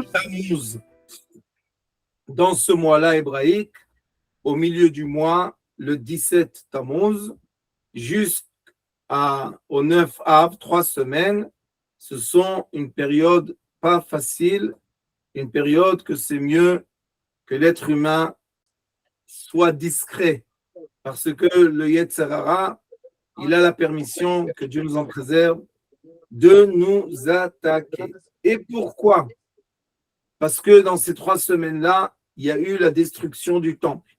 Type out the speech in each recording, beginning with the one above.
Tammuz. Dans ce mois-là hébraïque, au milieu du mois, le 17 Tammuz, jusqu'au 9 Av, 3 semaines, ce sont une période pas facile, une période que c'est mieux que l'être humain soit discret, parce que le Yetzer Hara, il a la permission, que Dieu nous en préserve, de nous attaquer. Et pourquoi? Parce que dans ces 3 semaines-là, il y a eu la destruction du temple,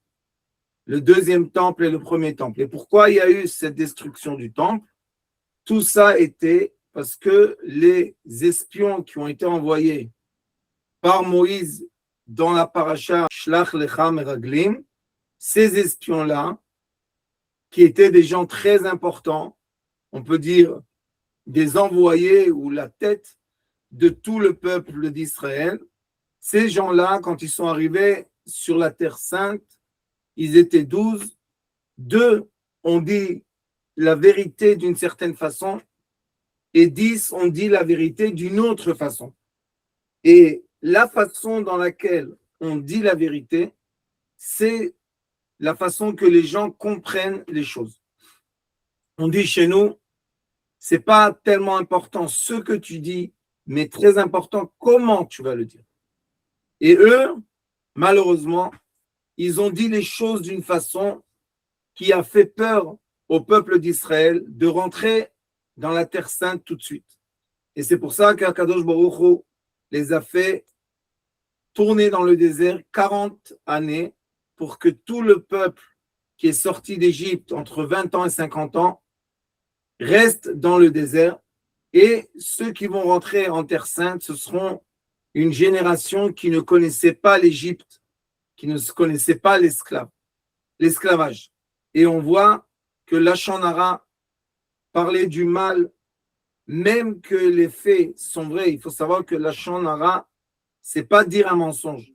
le deuxième temple et le premier temple. Et pourquoi il y a eu cette destruction du temple? Tout ça était parce que les espions qui ont été envoyés par Moïse dans la paracha Shlach Lecha Meraglim, ces espions-là, qui étaient des gens très importants, on peut dire des envoyés ou la tête de tout le peuple d'Israël, ces gens-là, quand ils sont arrivés sur la Terre Sainte, ils étaient 12. 2 ont dit la vérité d'une certaine façon et 10 ont dit la vérité d'une autre façon. Et la façon dans laquelle on dit la vérité, c'est la façon que les gens comprennent les choses. On dit chez nous, c'est pas tellement important ce que tu dis, mais très important comment tu vas le dire. Et eux, malheureusement, ils ont dit les choses d'une façon qui a fait peur au peuple d'Israël de rentrer dans la Terre Sainte tout de suite. Et c'est pour ça qu'Akadosh Baruch Hu les a fait tourner dans le désert 40 années pour que tout le peuple qui est sorti d'Égypte entre 20 ans et 50 ans reste dans le désert. Et ceux qui vont rentrer en Terre Sainte, ce seront une génération qui ne connaissait pas l'Égypte, qui ne connaissait pas l'esclavage. Et on voit que Lachon Hara parlait du mal, même que les faits sont vrais. Il faut savoir que Lachon Hara, c'est pas dire un mensonge.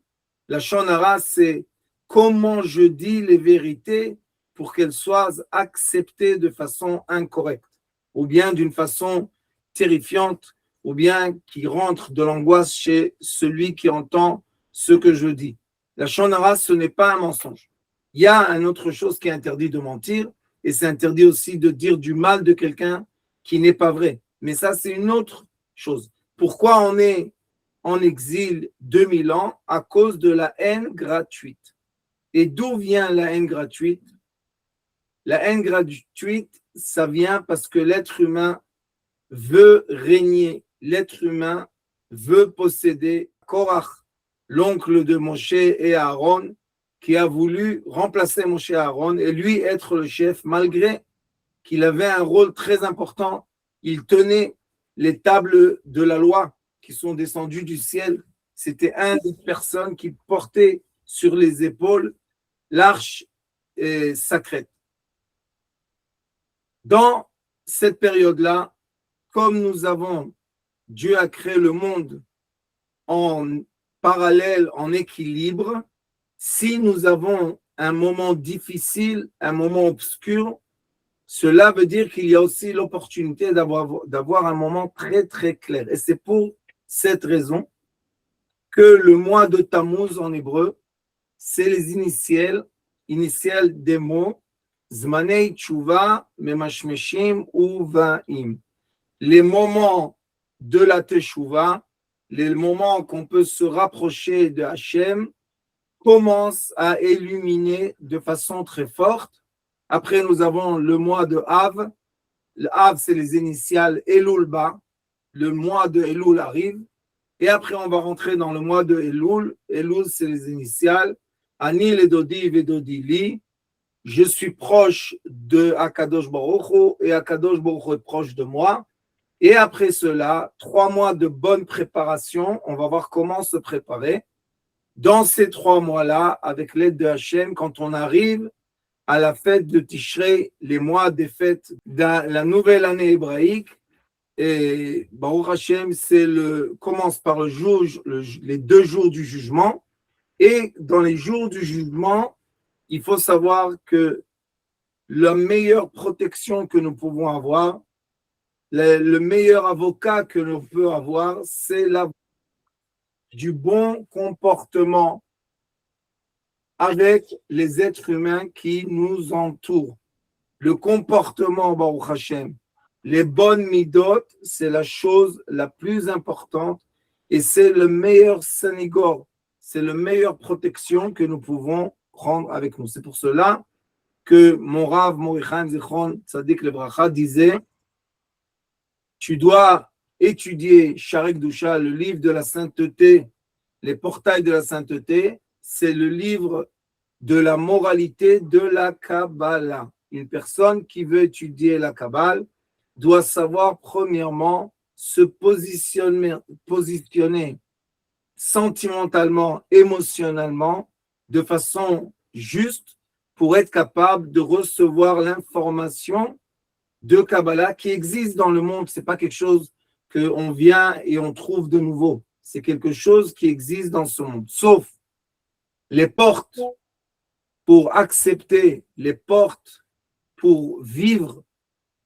Lachon Hara, c'est comment je dis les vérités pour qu'elles soient acceptées de façon incorrecte, ou bien d'une façon terrifiante, ou bien qui rentre de l'angoisse chez celui qui entend ce que je dis. Lachon Hara, ce n'est pas un mensonge. Il y a une autre chose qui est interdit de mentir, et c'est interdit aussi de dire du mal de quelqu'un qui n'est pas vrai. Mais ça, c'est une autre chose. Pourquoi on est en exil 2000 ans? À cause de la haine gratuite. Et d'où vient la haine gratuite? La haine gratuite, ça vient parce que l'être humain veut régner. L'être humain veut posséder. Korach, l'oncle de Moshe et Aaron, qui a voulu remplacer Moshe et Aaron et lui être le chef, malgré qu'il avait un rôle très important. Il tenait les tables de la loi qui sont descendues du ciel. C'était une des personnes qui portait sur les épaules l'arche sacrée. Dans cette période-là, comme nous avons, Dieu a créé le monde en parallèle, en équilibre. Si nous avons un moment difficile, un moment obscur, cela veut dire qu'il y a aussi l'opportunité d'avoir un moment très, très clair. Et c'est pour cette raison que le mois de Tammuz en hébreu, c'est les initiales des mots Zmanei Tshuva, Memashmeshim, Uvaim. Les moments de la Teshuvah, les moments qu'on peut se rapprocher de Hachem, commencent à illuminer de façon très forte. Après, nous avons le mois de Av. Le Av, c'est les initiales Elul Ba. Le mois de Elul arrive. Et après, on va rentrer dans le mois de Elul. Elul, c'est les initiales Ani le Dodi Vedodi Li. Je suis proche de Akadosh Baruch Hu et Akadosh Baruch Hu est proche de moi. Et après cela, 3 mois de bonne préparation. On va voir comment se préparer. Dans ces 3 mois-là, avec l'aide de Hachem, quand on arrive à la fête de Tishrei, les mois des fêtes de la nouvelle année hébraïque, et Baruch Hachem, commence par les 2 jours du jugement. Et dans les jours du jugement, il faut savoir que la meilleure protection que nous pouvons avoir, le meilleur avocat que l'on peut avoir, c'est du bon comportement avec les êtres humains qui nous entourent. Le comportement, Baruch Hashem, les bonnes midot, c'est la chose la plus importante et c'est le meilleur sanigor, c'est la meilleure protection que nous pouvons prendre avec nous. C'est pour cela que mon Rav Morichaim Zichron Tzadik Lebracha disait: tu dois étudier Shaarei Kedusha, le livre de la sainteté, les portails de la sainteté, c'est le livre de la moralité de la Kabbalah. Une personne qui veut étudier la Kabbale doit savoir premièrement se positionner sentimentalement, émotionnellement, de façon juste pour être capable de recevoir l'information de Kabbalah qui existe dans le monde. Ce n'est pas quelque chose qu'on vient et on trouve de nouveau. C'est quelque chose qui existe dans ce monde. Sauf les portes pour accepter, les portes pour vivre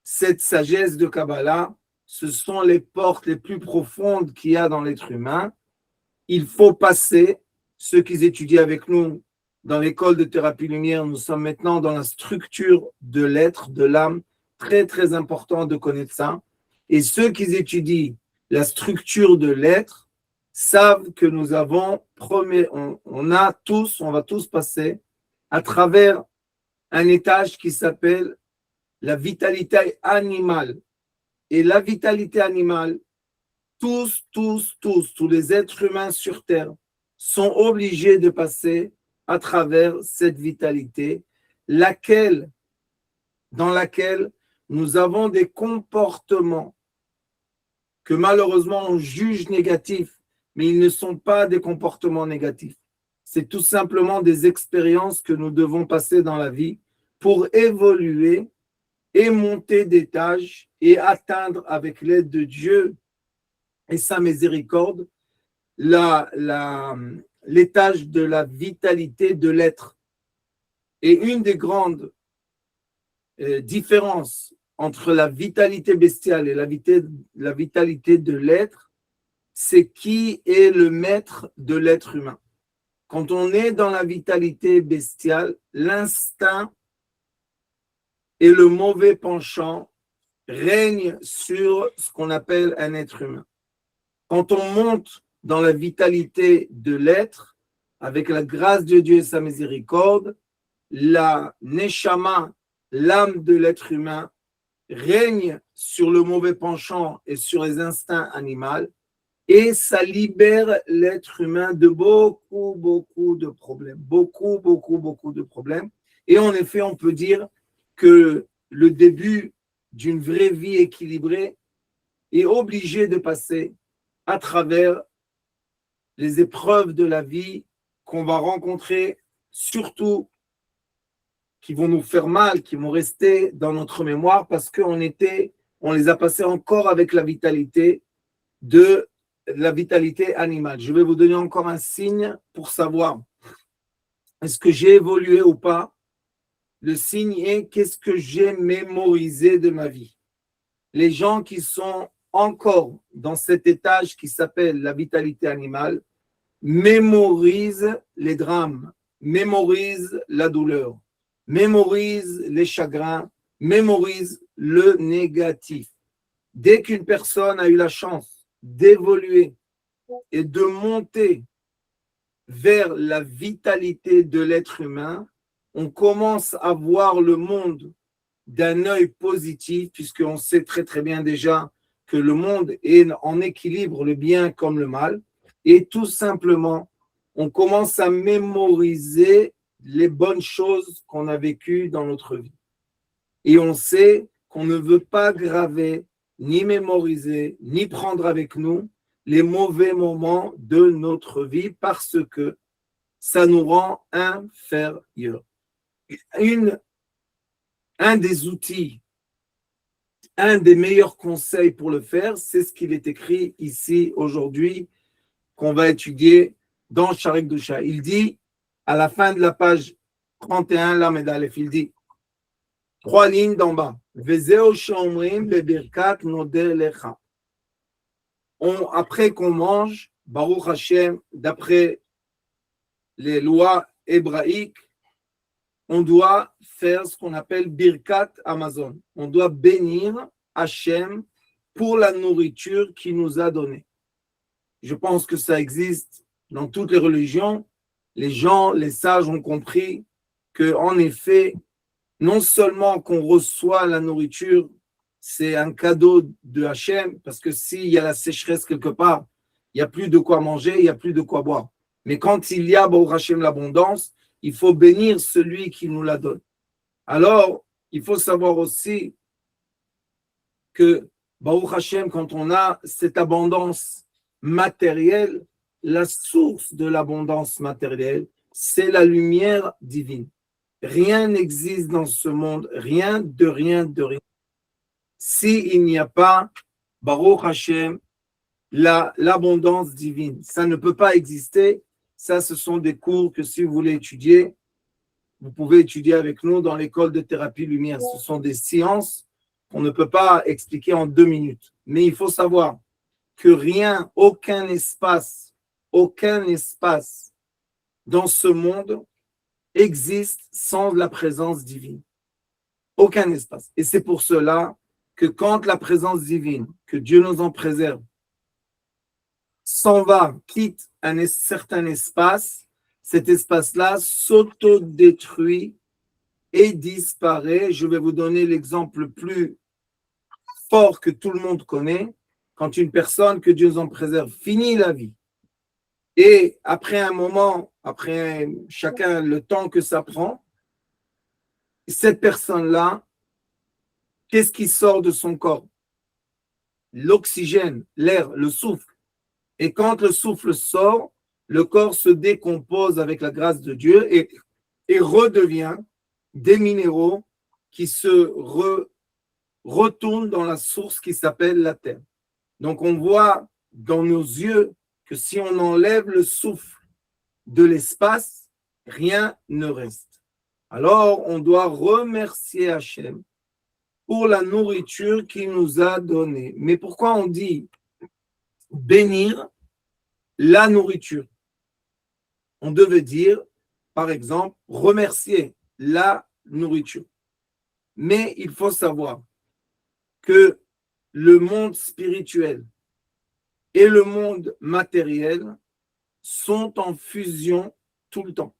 cette sagesse de Kabbalah, ce sont les portes les plus profondes qu'il y a dans l'être humain. Il faut passer, ceux qui étudient avec nous dans l'école de thérapie lumière, nous sommes maintenant dans la structure de l'être, de l'âme, très très important de connaître ça. Et ceux qui étudient la structure de l'être savent que nous avons, on va tous passer à travers un étage qui s'appelle la vitalité animale. Et la vitalité animale, tous les êtres humains sur Terre sont obligés de passer à travers cette vitalité, dans laquelle nous avons des comportements que malheureusement on juge négatifs, mais ils ne sont pas des comportements négatifs. C'est tout simplement des expériences que nous devons passer dans la vie pour évoluer et monter d'étage et atteindre avec l'aide de Dieu et sa miséricorde l'étage de la vitalité de l'être. Et une des grandes différences entre la vitalité bestiale et la vitalité de l'être, c'est qui est le maître de l'être humain. Quand on est dans la vitalité bestiale, l'instinct et le mauvais penchant règnent sur ce qu'on appelle un être humain. Quand on monte dans la vitalité de l'être, avec la grâce de Dieu et sa miséricorde, la neshama, l'âme de l'être humain, règne sur le mauvais penchant et sur les instincts animaux, et ça libère l'être humain de beaucoup de problèmes. Beaucoup de problèmes. Et en effet, on peut dire que le début d'une vraie vie équilibrée est obligé de passer à travers les épreuves de la vie qu'on va rencontrer, surtout qui vont nous faire mal, qui vont rester dans notre mémoire parce qu'on les a passés encore avec la vitalité animale. Je vais vous donner encore un signe pour savoir est-ce que j'ai évolué ou pas. Le signe est qu'est-ce que j'ai mémorisé de ma vie. Les gens qui sont encore dans cet étage qui s'appelle la vitalité animale mémorisent les drames, mémorisent la douleur, mémorisent les chagrins, mémorisent le négatif. Dès qu'une personne a eu la chance d'évoluer et de monter vers la vitalité de l'être humain, on commence à voir le monde d'un œil positif, puisqu'on sait très bien déjà que le monde est en équilibre, le bien comme le mal, et tout simplement, on commence à mémoriser les bonnes choses qu'on a vécues dans notre vie. Et on sait qu'on ne veut pas graver, ni mémoriser, ni prendre avec nous les mauvais moments de notre vie parce que ça nous rend inférieurs. Un des outils, un des meilleurs conseils pour le faire, c'est ce qu'il est écrit ici aujourd'hui, qu'on va étudier dans Shaarei Kedusha. Il dit, à la fin de la page 31, Lamed Aleph, il dit, 3 lignes d'en bas, après qu'on mange, Baruch Hashem, d'après les lois hébraïques, on doit faire ce qu'on appelle Birkat Amazon. On doit bénir Hashem pour la nourriture qu'il nous a donnée. Je pense que ça existe dans toutes les religions. Les gens, les sages ont compris qu'en effet, non seulement qu'on reçoit la nourriture, c'est un cadeau de Hachem, parce que s'il y a la sécheresse quelque part, il n'y a plus de quoi manger, il n'y a plus de quoi boire. Mais quand il y a, Baruch Hashem, l'abondance, il faut bénir celui qui nous la donne. Alors, il faut savoir aussi que, Baruch Hashem, quand on a cette abondance matérielle, la source de l'abondance matérielle, c'est la lumière divine. Rien n'existe dans ce monde, rien de rien de rien. S'il n'y a pas, Baruch Hashem, l'abondance divine, ça ne peut pas exister. Ça, ce sont des cours que si vous voulez étudier, vous pouvez étudier avec nous dans l'école de thérapie lumière. Ce sont des sciences qu'on ne peut pas expliquer en 2 minutes. Mais il faut savoir que rien, aucun espace dans ce monde existe sans la présence divine. Aucun espace. Et c'est pour cela que quand la présence divine, que Dieu nous en préserve, s'en va, quitte un certain espace, cet espace-là s'autodétruit et disparaît. Je vais vous donner l'exemple le plus fort que tout le monde connaît. Quand une personne, que Dieu nous en préserve, finit la vie, et après un moment, après chacun le temps que ça prend, cette personne-là, qu'est-ce qui sort de son corps? L'oxygène, l'air, le souffle. Et quand le souffle sort, le corps se décompose avec la grâce de Dieu et redevient des minéraux qui se retournent dans la source qui s'appelle la terre. Donc on voit dans nos yeux que si on enlève le souffle de l'espace, rien ne reste. Alors on doit remercier Hachem pour la nourriture qu'il nous a donnée. Mais pourquoi on dit bénir la nourriture? On devait dire, par exemple, remercier la nourriture. Mais il faut savoir que le monde spirituel et le monde matériel sont en fusion tout le temps.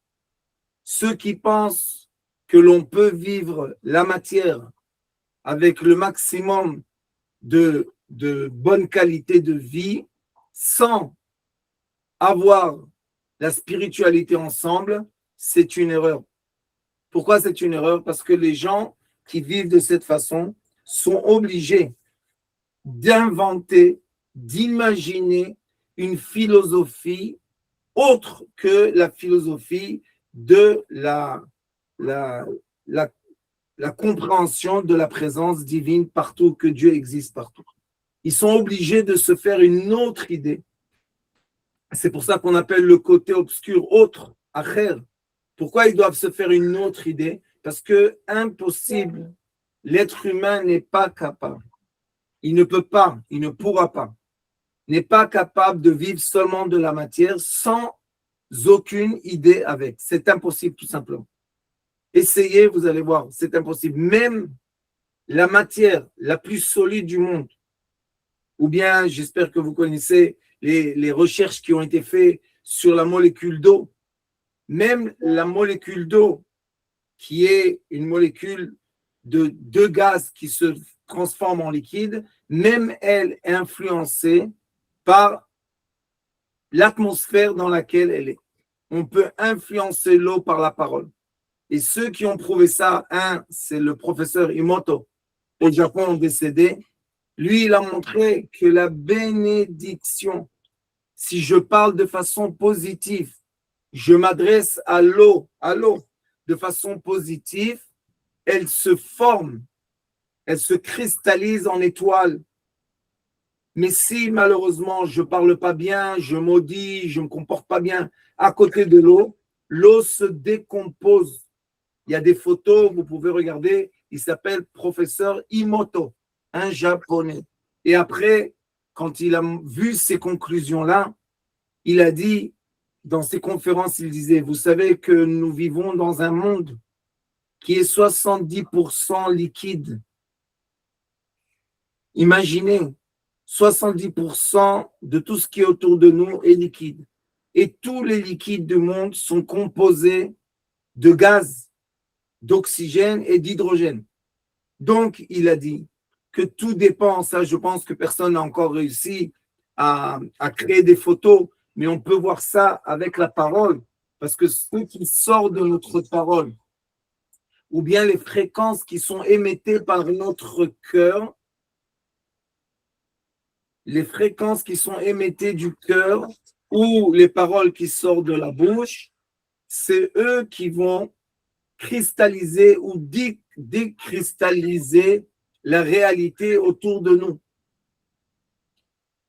Ceux qui pensent que l'on peut vivre la matière avec le maximum de bonne qualité de vie sans avoir la spiritualité ensemble, c'est une erreur. Pourquoi c'est une erreur? Parce que les gens qui vivent de cette façon sont obligés d'inventer, d'imaginer une philosophie autre que la philosophie de la compréhension de la présence divine partout, que Dieu existe partout. Ils sont obligés de se faire une autre idée. C'est pour ça qu'on appelle le côté obscur autre, acher. Pourquoi ils doivent se faire une autre idée? Parce que impossible, l'être humain n'est pas capable. Il ne peut pas, il ne pourra pas, n'est pas capable de vivre seulement de la matière sans aucune idée avec. C'est impossible tout simplement. Essayez, vous allez voir, c'est impossible. Même la matière la plus solide du monde, ou bien j'espère que vous connaissez les recherches qui ont été faites sur la molécule d'eau. Même la molécule d'eau, qui est une molécule de gaz qui se transforme en liquide, même elle est influencée par l'atmosphère dans laquelle elle est. On peut influencer l'eau par la parole. Et ceux qui ont prouvé ça, c'est le professeur Imoto au Japon décédé. Lui, il a montré que la bénédiction, si je parle de façon positive, je m'adresse à l'eau de façon positive, elle se forme, elle se cristallise en étoile. Mais si malheureusement je ne parle pas bien, je maudis, je ne me comporte pas bien à côté de l'eau, l'eau se décompose. Il y a des photos, vous pouvez regarder, il s'appelle professeur Imoto, un japonais. Et après, quand il a vu ces conclusions-là, il a dit, dans ses conférences, il disait, vous savez que nous vivons dans un monde qui est 70% liquide. Imaginez, 70% de tout ce qui est autour de nous est liquide. Et tous les liquides du monde sont composés de gaz, d'oxygène et d'hydrogène. Donc, il a dit que tout dépend, ça je pense que personne n'a encore réussi à créer des photos, mais on peut voir ça avec la parole, parce que ce qui sort de notre parole, ou bien les fréquences qui sont émettées par notre cœur, les fréquences qui sont émettées du cœur, ou les paroles qui sortent de la bouche, c'est eux qui vont cristalliser ou décristalliser la réalité autour de nous.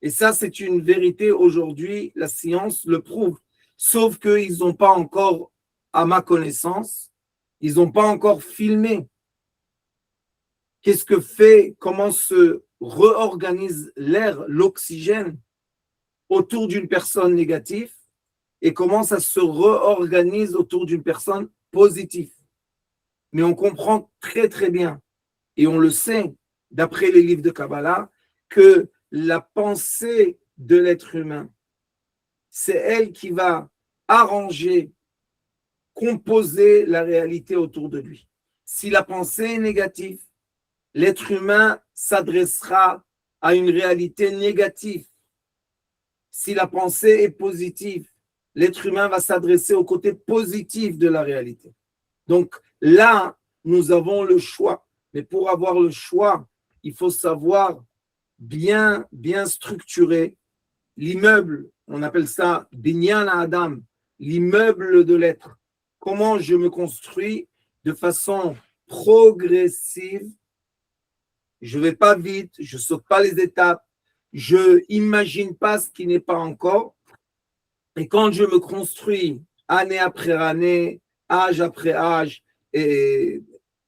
Et ça, c'est une vérité aujourd'hui, la science le prouve. Sauf qu'ils n'ont pas encore, à ma connaissance, ils n'ont pas encore filmé. Qu'est-ce que fait, comment se réorganise l'air, l'oxygène autour d'une personne négative et comment ça se réorganise autour d'une personne positive. Mais on comprend très très bien, et on le sait, d'après les livres de Kabbalah, que la pensée de l'être humain, c'est elle qui va arranger, composer la réalité autour de lui. Si la pensée est négative, l'être humain s'adressera à une réalité négative. Si la pensée est positive, l'être humain va s'adresser au côté positif de la réalité. Donc là, nous avons le choix. Mais pour avoir le choix, il faut savoir bien structurer l'immeuble. On appelle ça Binyan Adam, l'immeuble de l'être. Comment je me construis de façon progressive. Je ne vais pas vite, je ne saute pas les étapes, je n'imagine pas ce qui n'est pas encore. Et quand je me construis année après année, âge après âge, et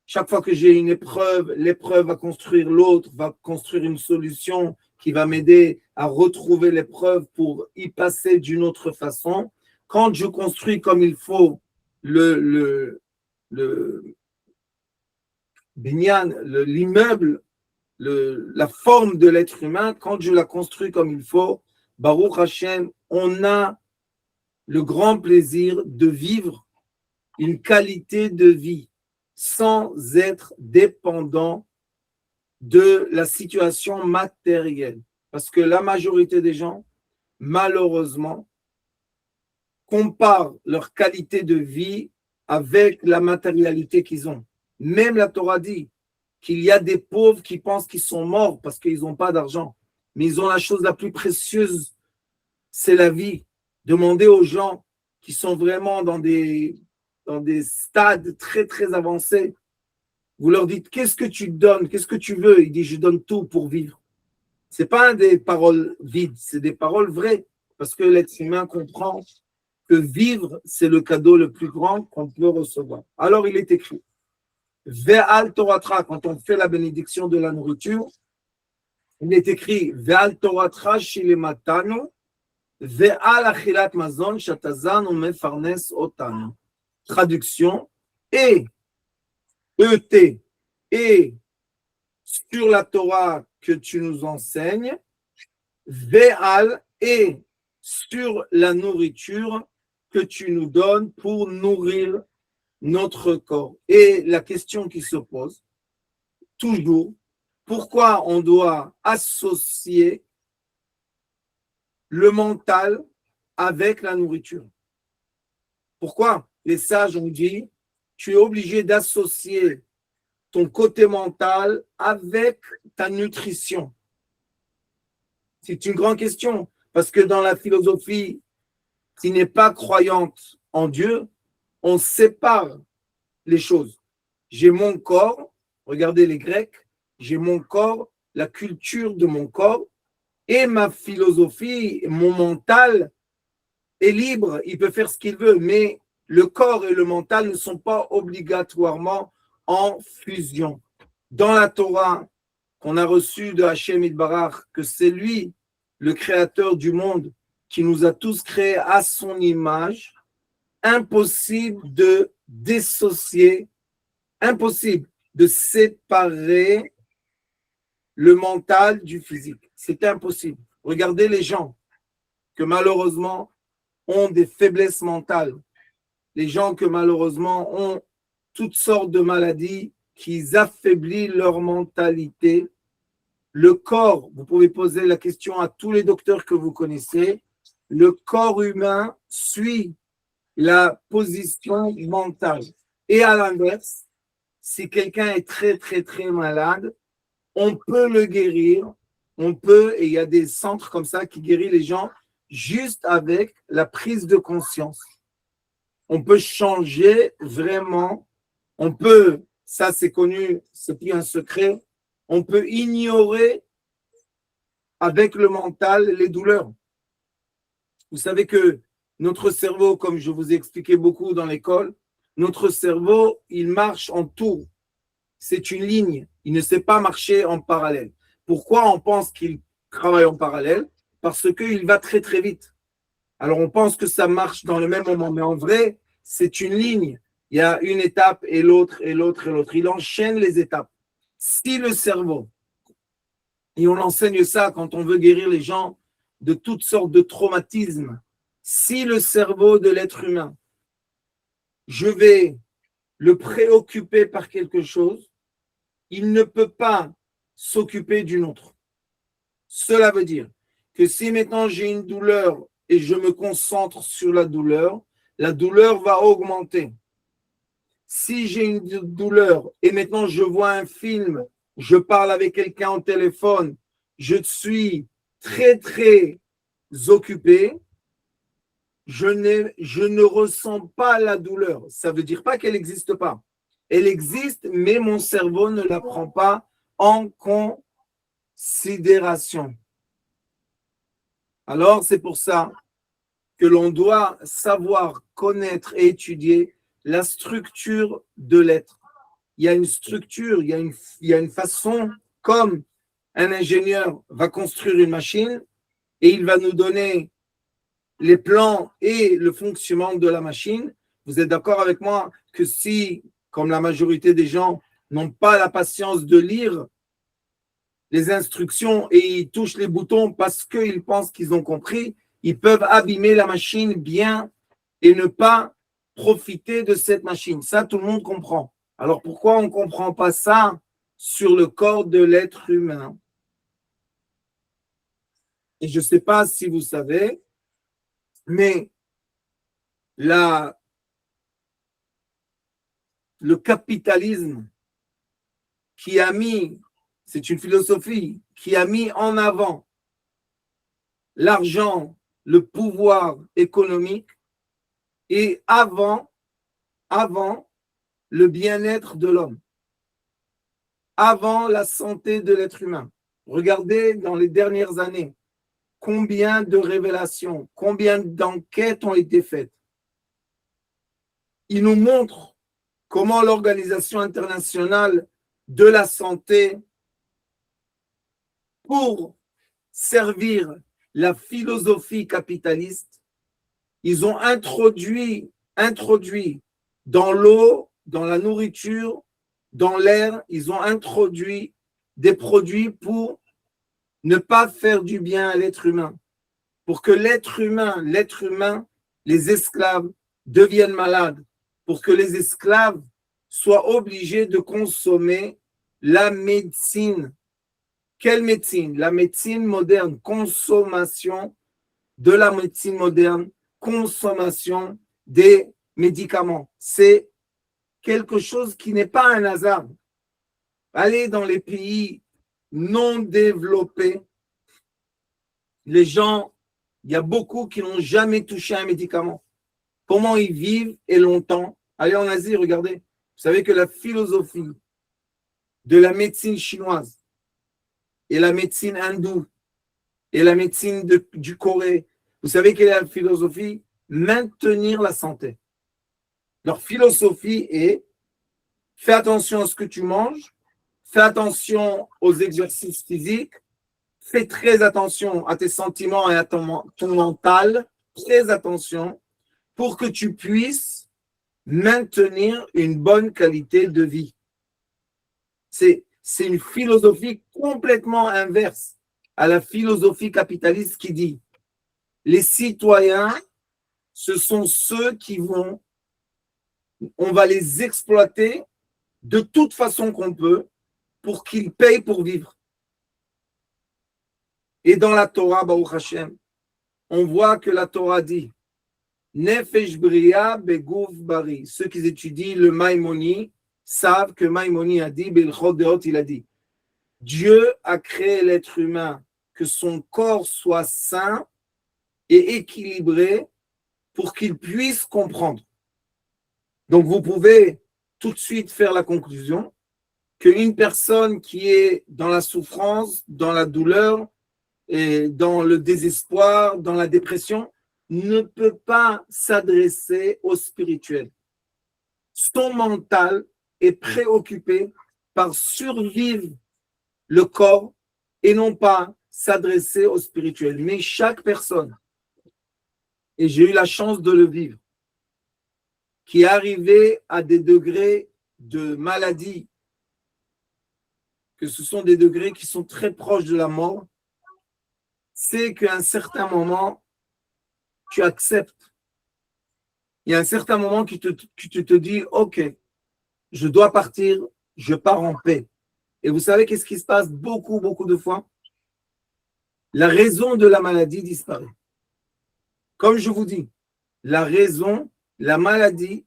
chaque fois que j'ai une épreuve, l'épreuve va construire l'autre, va construire une solution qui va m'aider à retrouver l'épreuve pour y passer d'une autre façon. Quand je construis comme il faut l'immeuble, la forme de l'être humain, quand je la construis comme il faut, Baruch Hashem, on a le grand plaisir de vivre une qualité de vie sans être dépendant de la situation matérielle. Parce que la majorité des gens, malheureusement, comparent leur qualité de vie avec la matérialité qu'ils ont. Même la Torah dit qu'il y a des pauvres qui pensent qu'ils sont morts parce qu'ils n'ont pas d'argent. Mais ils ont la chose la plus précieuse, c'est la vie. Demandez aux gens qui sont vraiment dans des stades très, très avancés. Vous leur dites, qu'est-ce que tu donnes? Qu'est-ce que tu veux? Ils disent, je donne tout pour vivre. Ce n'est pas des paroles vides, c'est des paroles vraies. Parce que l'être humain comprend que vivre, c'est le cadeau le plus grand qu'on peut recevoir. Alors, il est écrit, Ve'al Toratra, quand on fait la bénédiction de la nourriture, il est écrit, Ve'al Toratra shilematanu, Ve'al achilat mazon shatazan mefarnes otanu. Traduction, et ET, et sur la Torah que tu nous enseignes, Ve'al, et sur la nourriture que tu nous donnes pour nourrir notre corps. Et la question qui se pose, toujours, pourquoi on doit associer le mental avec la nourriture? Pourquoi les sages ont dit, tu es obligé d'associer ton côté mental avec ta nutrition? C'est une grande question, parce que dans la philosophie qui n'est pas croyante en Dieu, on sépare les choses. J'ai mon corps, regardez les Grecs, j'ai mon corps, la culture de mon corps, et ma philosophie, mon mental est libre, il peut faire ce qu'il veut, mais le corps et le mental ne sont pas obligatoirement en fusion. Dans la Torah qu'on a reçue de Hachem Yitbarach, que c'est lui le créateur du monde, qui nous a tous créés à son image, impossible de dissocier, impossible de séparer le mental du physique. C'est impossible. Regardez les gens que malheureusement ont des faiblesses mentales, les gens que malheureusement ont toutes sortes de maladies qui affaiblissent leur mentalité. Le corps, vous pouvez poser la question à tous les docteurs que vous connaissez, le corps humain suit la position mentale. Et à l'inverse, si quelqu'un est très, très, très malade, on peut le guérir, et il y a des centres comme ça qui guérissent les gens juste avec la prise de conscience. On peut changer vraiment, ça c'est connu, c'est plus un secret, on peut ignorer avec le mental les douleurs. Vous savez que notre cerveau, comme je vous ai expliqué beaucoup dans l'école, notre cerveau, il marche en tour. C'est une ligne. Il ne sait pas marcher en parallèle. Pourquoi on pense qu'il travaille en parallèle? Parce qu'il va très très vite. Alors on pense que ça marche dans le même moment, mais en vrai, c'est une ligne. Il y a une étape et l'autre et l'autre et l'autre. Il enchaîne les étapes. Si le cerveau, et on enseigne ça quand on veut guérir les gens de toutes sortes de traumatismes, si le cerveau de l'être humain, je vais le préoccuper par quelque chose, il ne peut pas s'occuper d'une autre. Cela veut dire que si maintenant j'ai une douleur et je me concentre sur la douleur va augmenter. Si j'ai une douleur et maintenant je vois un film, je parle avec quelqu'un au téléphone, je suis très, très occupé, je ne ressens pas la douleur. Ça ne veut dire pas qu'elle n'existe pas. Elle existe, mais mon cerveau ne la prend pas en considération. Alors, c'est pour ça que l'on doit savoir, connaître et étudier la structure de l'être. Il y a une structure, il y a une façon, comme un ingénieur va construire une machine et il va nous donner les plans et le fonctionnement de la machine. Vous êtes d'accord avec moi que si, comme la majorité des gens n'ont pas la patience de lire les instructions et ils touchent les boutons parce qu'ils pensent qu'ils ont compris, ils peuvent abîmer la machine bien et ne pas profiter de cette machine. Ça, tout le monde comprend. Alors pourquoi on ne comprend pas ça sur le corps de l'être humain? Et je ne sais pas si vous savez, mais le capitalisme qui a mis, c'est une philosophie, qui a mis en avant l'argent, le pouvoir économique et avant le bien-être de l'homme, avant la santé de l'être humain. Regardez dans les dernières années, combien de révélations, combien d'enquêtes ont été faites. Il nous montre comment l'Organisation internationale de la santé, pour servir la philosophie capitaliste, ils ont introduit dans l'eau, dans la nourriture, dans l'air, ils ont introduit des produits pour ne pas faire du bien à l'être humain. Pour que l'être humain, les esclaves deviennent malades. Pour que les esclaves soient obligés de consommer la médecine. Quelle médecine? La médecine moderne, consommation de la médecine moderne, consommation des médicaments. C'est quelque chose qui n'est pas un hasard. Allez dans les pays non développés, les gens, il y a beaucoup qui n'ont jamais touché un médicament. Comment ils vivent et longtemps? Allez en Asie, regardez. Vous savez que la philosophie de la médecine chinoise et la médecine hindoue et la médecine du Corée, vous savez quelle est la philosophie? Maintenir la santé. Leur philosophie est fais attention à ce que tu manges, fais attention aux exercices physiques, fais très attention à tes sentiments et à ton mental, très attention, pour que tu puisses maintenir une bonne qualité de vie. C'est une philosophie complètement inverse à la philosophie capitaliste qui dit les citoyens, ce sont ceux qui on va les exploiter de toute façon qu'on peut pour qu'ils payent pour vivre. Et dans la Torah, Baruch Hashem, on voit que la Torah dit Nefesh Bria Begouf Bari. Ceux qui étudient le Maïmoni savent que Maïmoni a dit, Belchot Deot, il a dit Dieu a créé l'être humain, que son corps soit sain et équilibré pour qu'il puisse comprendre. Donc vous pouvez tout de suite faire la conclusion qu'une personne qui est dans la souffrance, dans la douleur, et dans le désespoir, dans la dépression, ne peut pas s'adresser au spirituel. Son mental est préoccupé par survivre le corps et non pas s'adresser au spirituel. Mais chaque personne, et j'ai eu la chance de le vivre, qui est arrivé à des degrés de maladie, que ce sont des degrés qui sont très proches de la mort, c'est qu'à un certain moment, tu acceptes. Il y a un certain moment que tu te dis, OK, je dois partir, je pars en paix. Et vous savez qu'est-ce qui se passe beaucoup, beaucoup de fois? La raison de la maladie disparaît. Comme je vous dis, la raison, la maladie,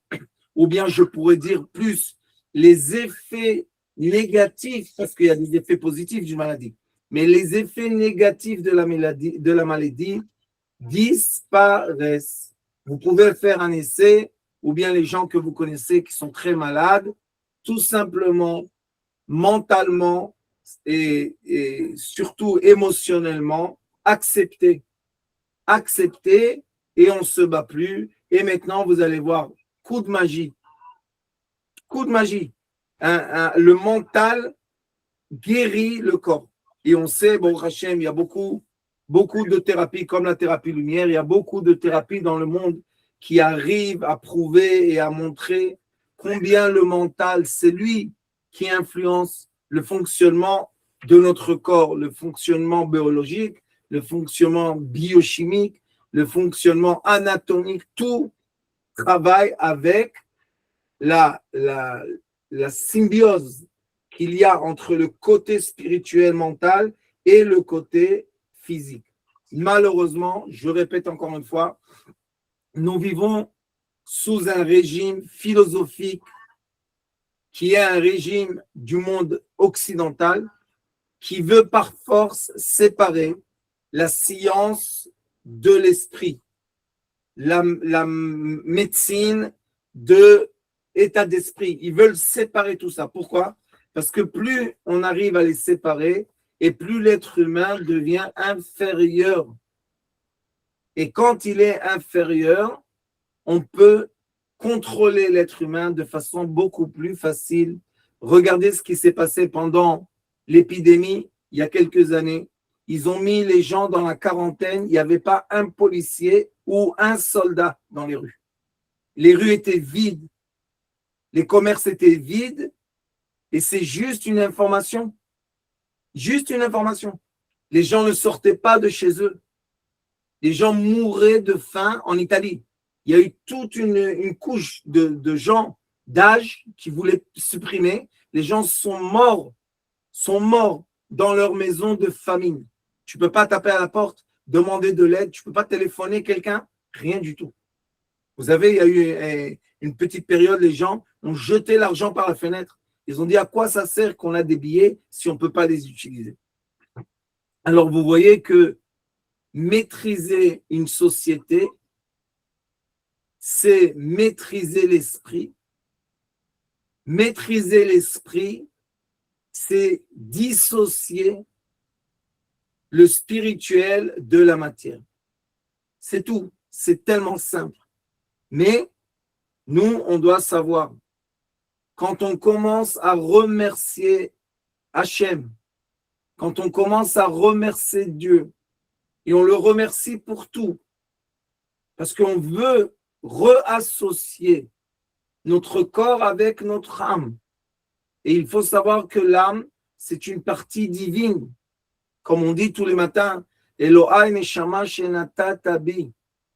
ou bien je pourrais dire plus, les effets négatifs, parce qu'il y a des effets positifs d'une maladie, mais les effets négatifs de la maladie disparaissent. Vous pouvez faire un essai, ou bien les gens que vous connaissez qui sont très malades, tout simplement, mentalement et surtout émotionnellement, accepter et on ne se bat plus. Et maintenant, vous allez voir, coup de magie. Le mental guérit le corps. Et on sait, bon, Hachem, il y a beaucoup de thérapies comme la thérapie lumière, il y a beaucoup de thérapies dans le monde qui arrivent à prouver et à montrer combien le mental, c'est lui qui influence le fonctionnement de notre corps, le fonctionnement biologique, le fonctionnement biochimique, le fonctionnement anatomique, tout travaille avec la symbiose qu'il y a entre le côté spirituel mental et le côté physique. Malheureusement, je répète encore une fois, nous vivons sous un régime philosophique qui est un régime du monde occidental qui veut par force séparer la science de l'esprit, la médecine de l'état d'esprit. Ils veulent séparer tout ça. Pourquoi? Parce que plus on arrive à les séparer, et plus l'être humain devient inférieur. Et quand il est inférieur, on peut contrôler l'être humain de façon beaucoup plus facile. Regardez ce qui s'est passé pendant l'épidémie il y a quelques années. Ils ont mis les gens dans la quarantaine. Il n'y avait pas un policier ou un soldat dans les rues. Les rues étaient vides. Les commerces étaient vides. Et c'est juste une information. Juste une information. Les gens ne sortaient pas de chez eux. Les gens mouraient de faim en Italie. Il y a eu toute une couche de gens d'âge qui voulaient supprimer. Les gens sont morts dans leur maison de famine. Tu ne peux pas taper à la porte, demander de l'aide, tu ne peux pas téléphoner quelqu'un, rien du tout. Vous savez, il y a eu une petite période, les gens ont jeté l'argent par la fenêtre. Ils ont dit à quoi ça sert qu'on a des billets si on ne peut pas les utiliser. Alors vous voyez que maîtriser une société, c'est maîtriser l'esprit. Maîtriser l'esprit, c'est dissocier le spirituel de la matière. C'est tout. C'est tellement simple. Mais nous, on doit savoir, quand on commence à remercier Hachem, quand on commence à remercier Dieu, et on le remercie pour tout, parce qu'on veut réassocier notre corps avec notre âme. Et il faut savoir que l'âme, c'est une partie divine. Comme on dit tous les matins, Elohai Neshama Shenata Tabi.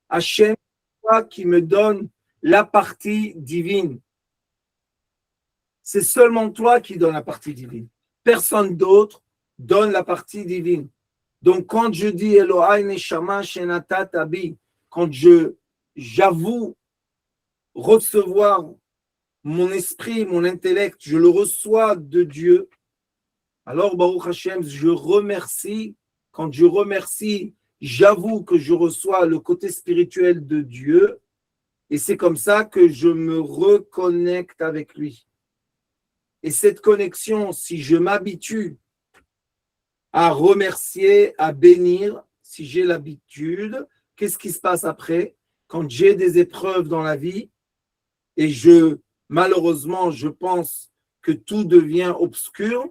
Hachem, toi qui me donne la partie divine. C'est seulement toi qui donnes la partie divine. Personne d'autre donne la partie divine. Donc, quand je dis Elohai Neshama Shenata Tabi, quand j'avoue recevoir mon esprit, mon intellect, je le reçois de Dieu, alors Baruch Hashem, je remercie. Quand je remercie, j'avoue que je reçois le côté spirituel de Dieu, et c'est comme ça que je me reconnecte avec lui. Et cette connexion, si je m'habitue à remercier, à bénir, si j'ai l'habitude, qu'est-ce qui se passe après? Quand j'ai des épreuves dans la vie, et malheureusement, je pense que tout devient obscur,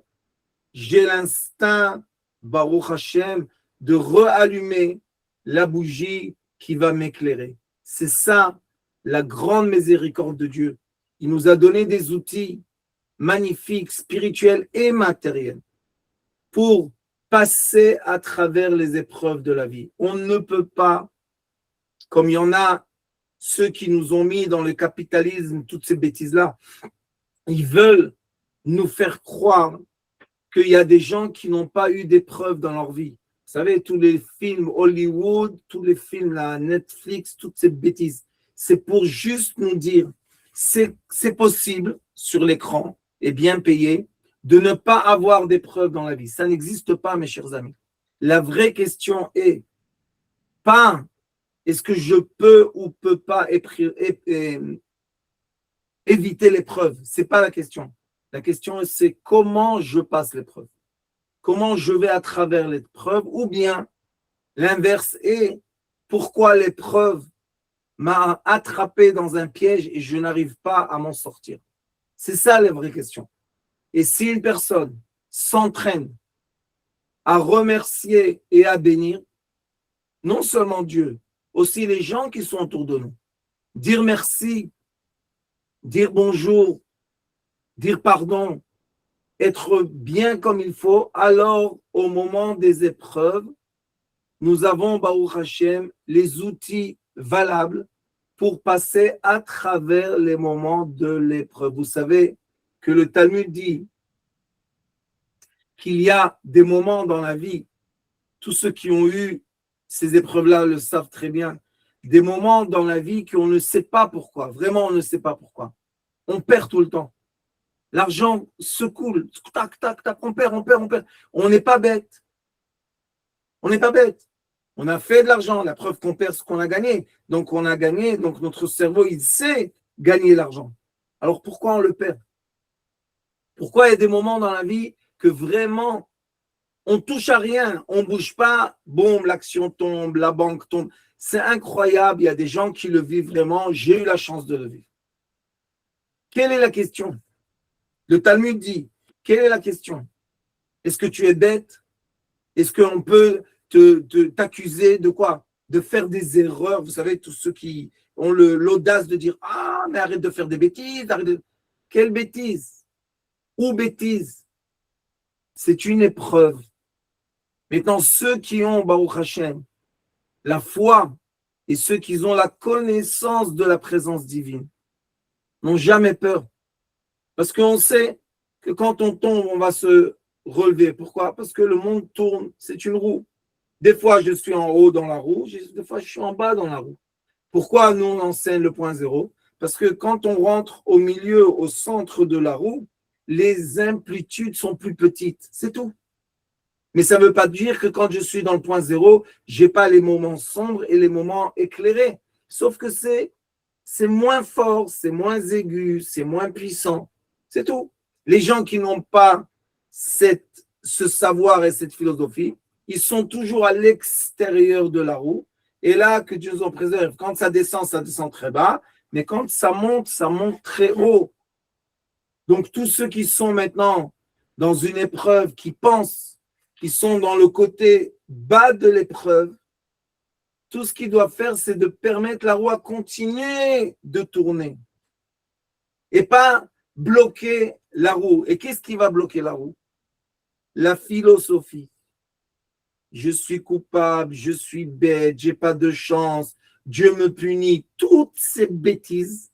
j'ai l'instinct, Baruch Hashem, de rallumer la bougie qui va m'éclairer. C'est ça, la grande miséricorde de Dieu. Il nous a donné des outils magnifiques, spirituels et matériels, pour passer à travers les épreuves de la vie. On ne peut pas, comme il y en a ceux qui nous ont mis dans le capitalisme, toutes ces bêtises-là, ils veulent nous faire croire qu'il y a des gens qui n'ont pas eu d'épreuves dans leur vie. Vous savez, tous les films Hollywood, tous les films là, Netflix, toutes ces bêtises, c'est pour juste nous dire, c'est possible sur l'écran, et bien payé, de ne pas avoir d'épreuves dans la vie. Ça n'existe pas, mes chers amis. La vraie question est, pas est-ce que je peux ou peux pas éviter l'épreuve. Ce n'est pas la question. La question, c'est comment je passe l'épreuve. Comment je vais à travers l'épreuve, ou bien l'inverse est pourquoi l'épreuve m'a attrapé dans un piège et je n'arrive pas à m'en sortir. C'est ça la vraie question. Et si une personne s'entraîne à remercier et à bénir, non seulement Dieu, aussi les gens qui sont autour de nous, dire merci, dire bonjour, dire pardon, être bien comme il faut, alors au moment des épreuves, nous avons, Baruch Hashem, les outils valables pour passer à travers les moments de l'épreuve. Vous savez que le Talmud dit qu'il y a des moments dans la vie, tous ceux qui ont eu ces épreuves-là le savent très bien, des moments dans la vie qu'on ne sait pas pourquoi, vraiment on ne sait pas pourquoi. On perd tout le temps. L'argent se coule, tac, tac, tac, on perd. On n'est pas bête. On n'est pas bête. On a fait de l'argent, la preuve qu'on perd ce qu'on a gagné. Donc on a gagné, donc notre cerveau, il sait gagner l'argent. Alors pourquoi on le perd? Pourquoi il y a des moments dans la vie que vraiment on touche à rien, on ne bouge pas, boum, l'action tombe, la banque tombe. C'est incroyable, il y a des gens qui le vivent vraiment, j'ai eu la chance de le vivre. Quelle est la question? Le Talmud dit, quelle est la question? Est-ce que tu es bête? Est-ce qu'on peut t'accuser de quoi? De faire des erreurs. Vous savez, tous ceux qui ont l'audace de dire, ah, mais arrête de faire des bêtises. Quelle bêtise? Où bêtise? C'est une épreuve. Maintenant, ceux qui ont, Baruch Hashem, la foi et ceux qui ont la connaissance de la présence divine n'ont jamais peur. Parce qu'on sait que quand on tombe, on va se relever. Pourquoi? Parce que le monde tourne, c'est une roue. Des fois, je suis en haut dans la roue, des fois, je suis en bas dans la roue. Pourquoi nous, on enseigne le point zéro? Parce que quand on rentre au milieu, au centre de la roue, les amplitudes sont plus petites. C'est tout. Mais ça ne veut pas dire que quand je suis dans le point zéro, je n'ai pas les moments sombres et les moments éclairés. Sauf que c'est moins fort, c'est moins aigu, c'est moins puissant. C'est tout. Les gens qui n'ont pas ce savoir et cette philosophie, ils sont toujours à l'extérieur de la roue. Et là, que Dieu nous en préserve. Quand ça descend très bas. Mais quand ça monte très haut. Donc, tous ceux qui sont maintenant dans une épreuve, qui pensent qui sont dans le côté bas de l'épreuve, tout ce qu'ils doivent faire, c'est de permettre la roue à continuer de tourner et pas bloquer la roue. Et qu'est-ce qui va bloquer la roue? La philosophie. Je suis coupable, je suis bête, j'ai pas de chance, Dieu me punit. Toutes ces bêtises,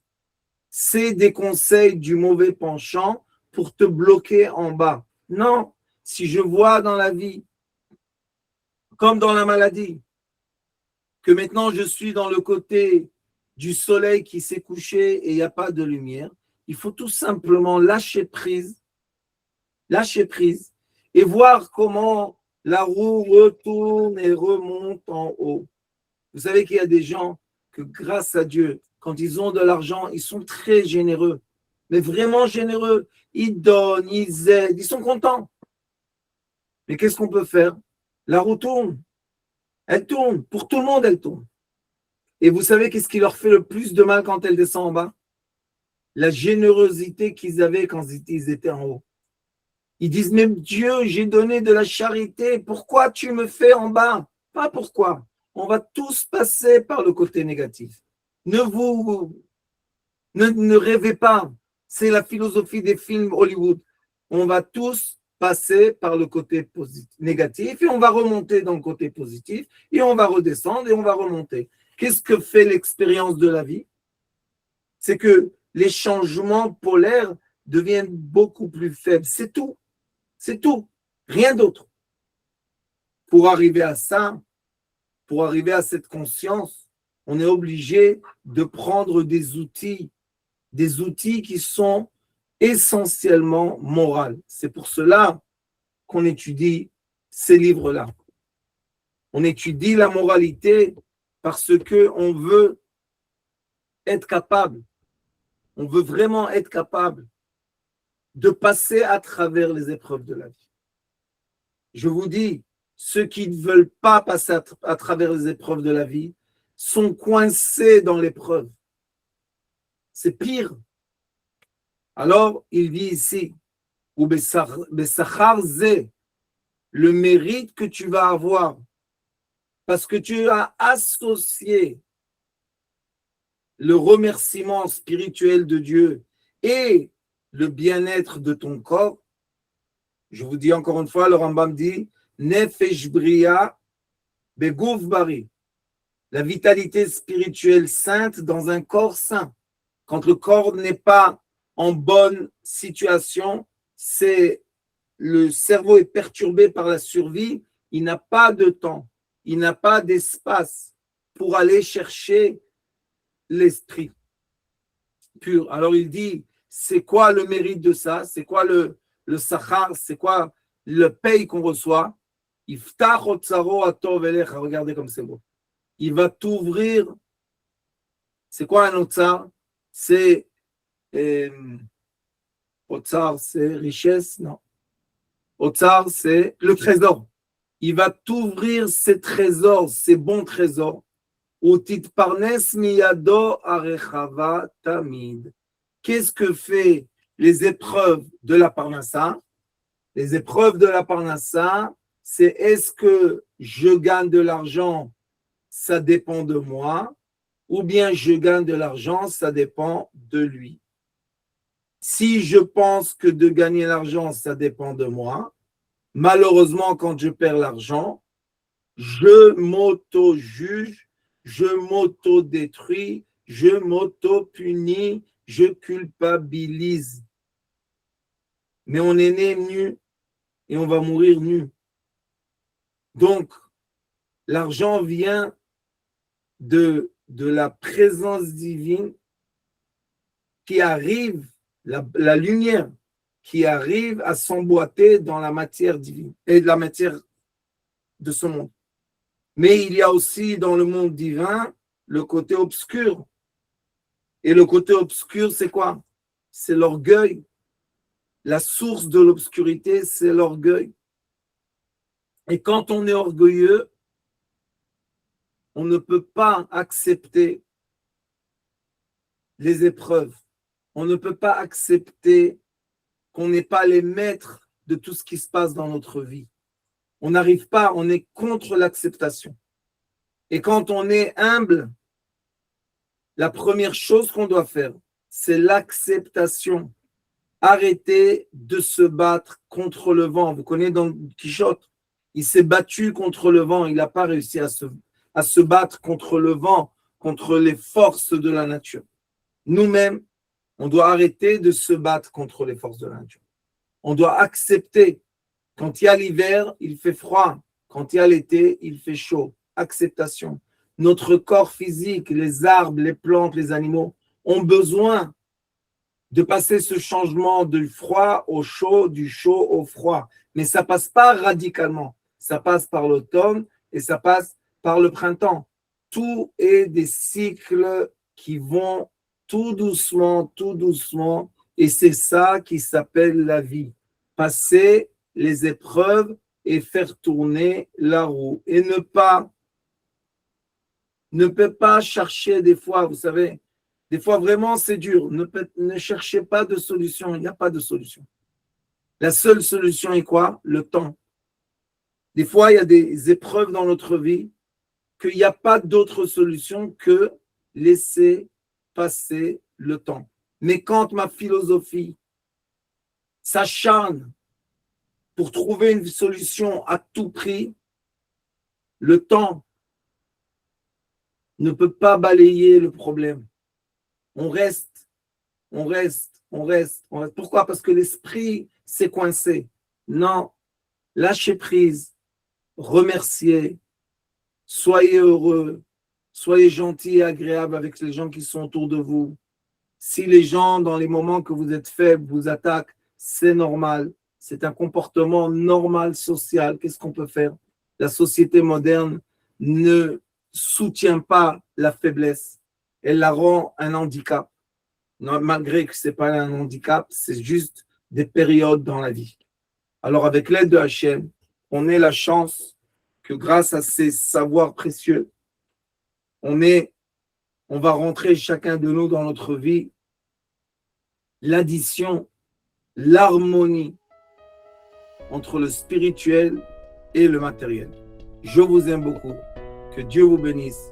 c'est des conseils du mauvais penchant pour te bloquer en bas. Non, si je vois dans la vie, comme dans la maladie, que maintenant je suis dans le côté du soleil qui s'est couché et il n'y a pas de lumière, il faut tout simplement lâcher prise et voir comment la roue retourne et remonte en haut. Vous savez qu'il y a des gens que grâce à Dieu, quand ils ont de l'argent, ils sont très généreux, mais vraiment généreux. Ils donnent, ils aident, ils sont contents. Mais qu'est-ce qu'on peut faire? La roue tourne. Elle tourne. Pour tout le monde, elle tourne. Et vous savez qu'est-ce qui leur fait le plus de mal quand elle descend en bas? La générosité qu'ils avaient quand ils étaient en haut. Ils disent, même Dieu, j'ai donné de la charité. Pourquoi tu me fais en bas? Pas pourquoi. On va tous passer par le côté négatif. Ne rêvez pas. C'est la philosophie des films Hollywood. On va tous passer par le côté négatif et on va remonter dans le côté positif et on va redescendre et on va remonter. Qu'est-ce que fait l'expérience de la vie? C'est que les changements polaires deviennent beaucoup plus faibles. C'est tout. C'est tout. Rien d'autre. Pour arriver à ça, pour arriver à cette conscience, on est obligé de prendre des outils qui sont essentiellement moraux. C'est pour cela qu'on étudie ces livres-là. On étudie la moralité parce qu'on veut être capable, on veut vraiment être capable de passer à travers les épreuves de la vie. Je vous dis, ceux qui ne veulent pas passer à travers les épreuves de la vie sont coincés dans l'épreuve. C'est pire. Alors, il dit ici, ou Bessachar Zé, le mérite que tu vas avoir, parce que tu as associé le remerciement spirituel de Dieu et le bien-être de ton corps. Je vous dis encore une fois, le Rambam dit, Nefesh Bria Begouf Bari, la vitalité spirituelle sainte dans un corps saint. Quand le corps n'est pas en bonne situation, c'est le cerveau est perturbé par la survie, il n'a pas de temps, il n'a pas d'espace pour aller chercher l'esprit pur. Alors il dit, c'est quoi le mérite de ça? C'est quoi le sachar? C'est quoi le paye qu'on reçoit? Iftach otzaro atov elecha. Regardez comme c'est beau. Il va t'ouvrir. C'est quoi un otzar? C'est otzar, c'est richesse? Non. Otzar, c'est le trésor. Il va t'ouvrir ses trésors, ses bons trésors. Utitparnes miyado arechava tamid. Qu'est-ce que fait les épreuves de la parnassa? Les épreuves de la parnassa, c'est est-ce que je gagne de l'argent, ça dépend de moi, ou bien je gagne de l'argent, ça dépend de lui. Si je pense que de gagner l'argent, ça dépend de moi, malheureusement, quand je perds l'argent, je m'auto-juge, je m'auto-détruis, je m'auto-punis, je culpabilise. Mais on est né nu et on va mourir nu. Donc, l'argent vient de la présence divine qui arrive, la lumière qui arrive à s'emboîter dans la matière divine et de la matière de ce monde. Mais il y a aussi dans le monde divin le côté obscur. Et le côté obscur, c'est quoi? C'est l'orgueil. La source de l'obscurité, c'est l'orgueil. Et quand on est orgueilleux, on ne peut pas accepter les épreuves. On ne peut pas accepter qu'on n'est pas les maîtres de tout ce qui se passe dans notre vie. On n'arrive pas, on est contre l'acceptation. Et quand on est humble, la première chose qu'on doit faire, c'est l'acceptation. Arrêter de se battre contre le vent. Vous connaissez Don Quichotte, il s'est battu contre le vent, il n'a pas réussi à se battre contre le vent, contre les forces de la nature. Nous-mêmes, on doit arrêter de se battre contre les forces de la nature. On doit accepter. Quand il y a l'hiver, il fait froid. Quand il y a l'été, il fait chaud. Acceptation. Notre corps physique, les arbres, les plantes, les animaux ont besoin de passer ce changement du froid au chaud, du chaud au froid. Mais ça passe pas radicalement. Ça passe par l'automne et ça passe par le printemps. Tout est des cycles qui vont tout doucement, et c'est ça qui s'appelle la vie. Passer les épreuves et faire tourner la roue. Et ne peut pas chercher des fois, vous savez, des fois vraiment c'est dur. Ne cherchez pas de solution, il n'y a pas de solution. La seule solution est quoi? Le temps. Des fois, il y a des épreuves dans notre vie qu'il n'y a pas d'autre solution que laisser passer le temps. Mais quand ma philosophie s'acharne pour trouver une solution à tout prix, le temps ne peut pas balayer le problème. On reste. Pourquoi? Parce que l'esprit s'est coincé. Non, lâchez prise, remerciez, soyez heureux, soyez gentils et agréables avec les gens qui sont autour de vous. Si les gens, dans les moments que vous êtes faibles, vous attaquent, c'est normal. C'est un comportement normal, social. Qu'est-ce qu'on peut faire? La société moderne ne soutient pas la faiblesse. Elle la rend un handicap. Non, malgré que ce n'est pas un handicap, c'est juste des périodes dans la vie. Alors, avec l'aide de Hachem, on a la chance que grâce à ces savoirs précieux, on va rentrer chacun de nous dans notre vie l'addition, l'harmonie entre le spirituel et le matériel. Je vous aime beaucoup. Que Dieu vous bénisse.